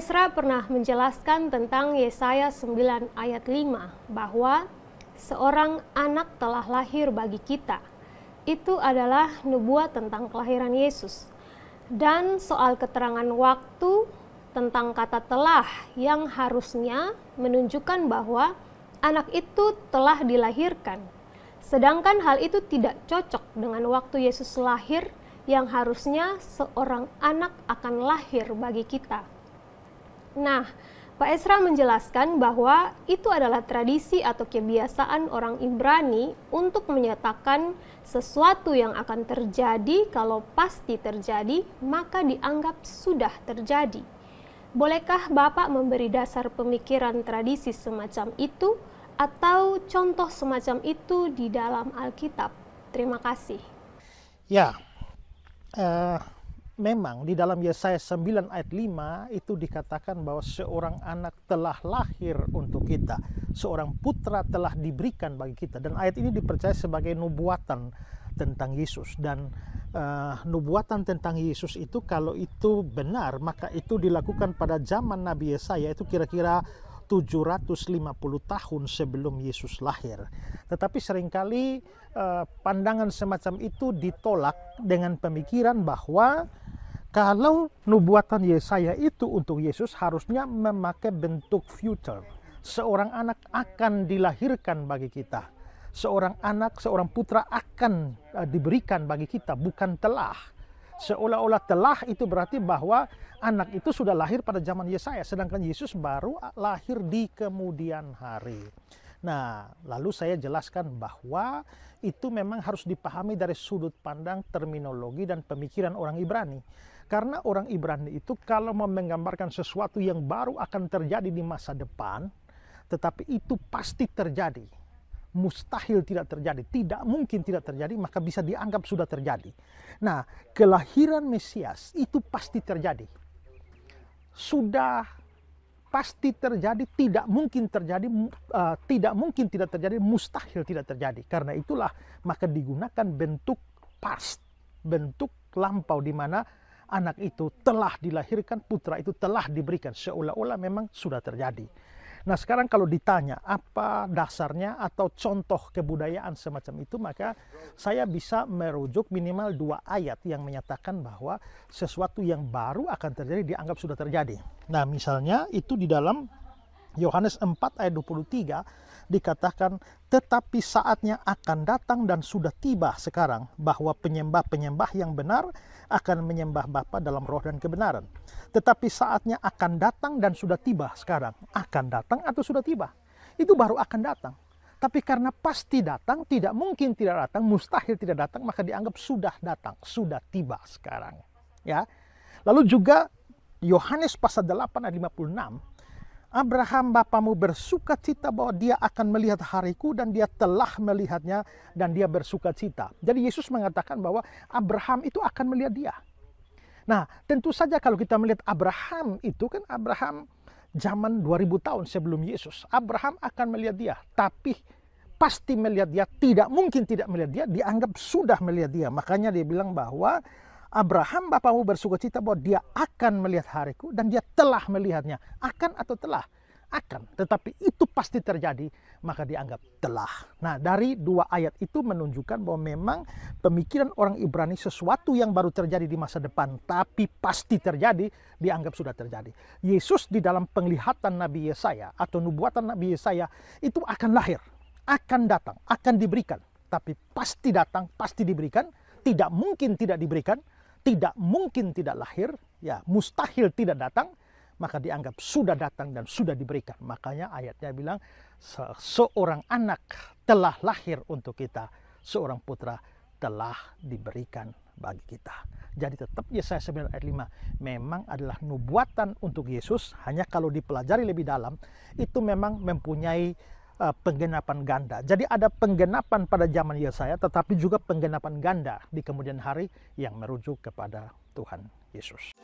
Esra pernah menjelaskan tentang Yesaya 9 ayat 5 bahwa seorang anak telah lahir bagi kita. Itu adalah nubuat tentang kelahiran Yesus. Dan soal keterangan waktu tentang kata telah yang harusnya menunjukkan bahwa anak itu telah dilahirkan. Sedangkan hal itu tidak cocok dengan waktu Yesus lahir yang harusnya seorang anak akan lahir bagi kita. Nah, Pak Esra menjelaskan bahwa itu adalah tradisi atau kebiasaan orang Ibrani untuk menyatakan sesuatu yang akan terjadi kalau pasti terjadi, maka dianggap sudah terjadi. Bolehkah Bapak memberi dasar pemikiran tradisi semacam itu atau contoh semacam itu di dalam Alkitab? Terima kasih. Ya, memang di dalam Yesaya 9 ayat 5 itu dikatakan bahwa seorang anak telah lahir untuk kita, seorang putra telah diberikan bagi kita, dan ayat ini dipercaya sebagai nubuatan tentang Yesus. Dan nubuatan tentang Yesus itu kalau itu benar, maka itu dilakukan pada zaman Nabi Yesaya, itu kira-kira 750 tahun sebelum Yesus lahir. Tetapi seringkali pandangan semacam itu ditolak dengan pemikiran bahwa kalau nubuatan Yesaya itu untuk Yesus harusnya memakai bentuk future. Seorang anak akan dilahirkan bagi kita. Seorang anak, seorang putra akan diberikan bagi kita, bukan telah. Seolah-olah telah itu berarti bahwa anak itu sudah lahir pada zaman Yesaya, sedangkan Yesus baru lahir di kemudian hari. Nah, lalu saya jelaskan bahwa itu memang harus dipahami dari sudut pandang terminologi dan pemikiran orang Ibrani. Karena orang Ibrani itu kalau mau menggambarkan sesuatu yang baru akan terjadi di masa depan, tetapi itu pasti terjadi. Mustahil tidak terjadi, tidak mungkin tidak terjadi, maka bisa dianggap sudah terjadi. Nah, kelahiran Mesias itu pasti terjadi. Sudah pasti terjadi, tidak mungkin terjadi, tidak mungkin tidak terjadi, mustahil tidak terjadi. Karena itulah maka digunakan bentuk past, bentuk lampau di mana anak itu telah dilahirkan, putra itu telah diberikan, seolah-olah memang sudah terjadi. Nah, sekarang kalau ditanya apa dasarnya atau contoh kebudayaan semacam itu, maka saya bisa merujuk minimal 2 ayat yang menyatakan bahwa sesuatu yang baru akan terjadi dianggap sudah terjadi. Nah, misalnya itu di dalam Yohanes 4 ayat 23 dikatakan, tetapi saatnya akan datang dan sudah tiba sekarang bahwa penyembah-penyembah yang benar akan menyembah Bapa dalam roh dan kebenaran. Tetapi saatnya akan datang dan sudah tiba sekarang. Akan datang atau sudah tiba? Itu baru akan datang. Tapi karena pasti datang, tidak mungkin tidak datang, mustahil tidak datang, maka dianggap sudah datang, sudah tiba sekarang. Ya. Lalu juga Yohanes pasal 8 ayat 56, Abraham bapamu bersuka cita bahwa dia akan melihat hariku dan dia telah melihatnya dan dia bersuka cita. Jadi Yesus mengatakan bahwa Abraham itu akan melihat dia. Nah, tentu saja kalau kita melihat Abraham itu kan Abraham zaman 2000 tahun sebelum Yesus. Abraham akan melihat dia, tapi pasti melihat dia, tidak mungkin tidak melihat dia, dianggap sudah melihat dia. Makanya dia bilang bahwa Abraham bapamu bersukacita bahwa dia akan melihat hariku dan dia telah melihatnya. Akan atau telah? Akan. Tetapi itu pasti terjadi, maka dianggap telah. Nah, dari 2 ayat itu menunjukkan bahwa memang pemikiran orang Ibrani sesuatu yang baru terjadi di masa depan, tapi pasti terjadi, dianggap sudah terjadi. Yesus di dalam penglihatan Nabi Yesaya atau nubuatan Nabi Yesaya itu akan lahir, akan datang, akan diberikan. Tapi pasti datang, pasti diberikan, tidak mungkin tidak diberikan, tidak mungkin tidak lahir, ya mustahil tidak datang, maka dianggap sudah datang dan sudah diberikan. Makanya ayatnya bilang, seorang anak telah lahir untuk kita, seorang putra telah diberikan bagi kita. Jadi tetap Yesaya 9 ayat 5 memang adalah nubuatan untuk Yesus, hanya kalau dipelajari lebih dalam, itu memang mempunyai penggenapan ganda. Jadi ada penggenapan pada zaman Yesaya, tetapi juga penggenapan ganda di kemudian hari yang merujuk kepada Tuhan Yesus.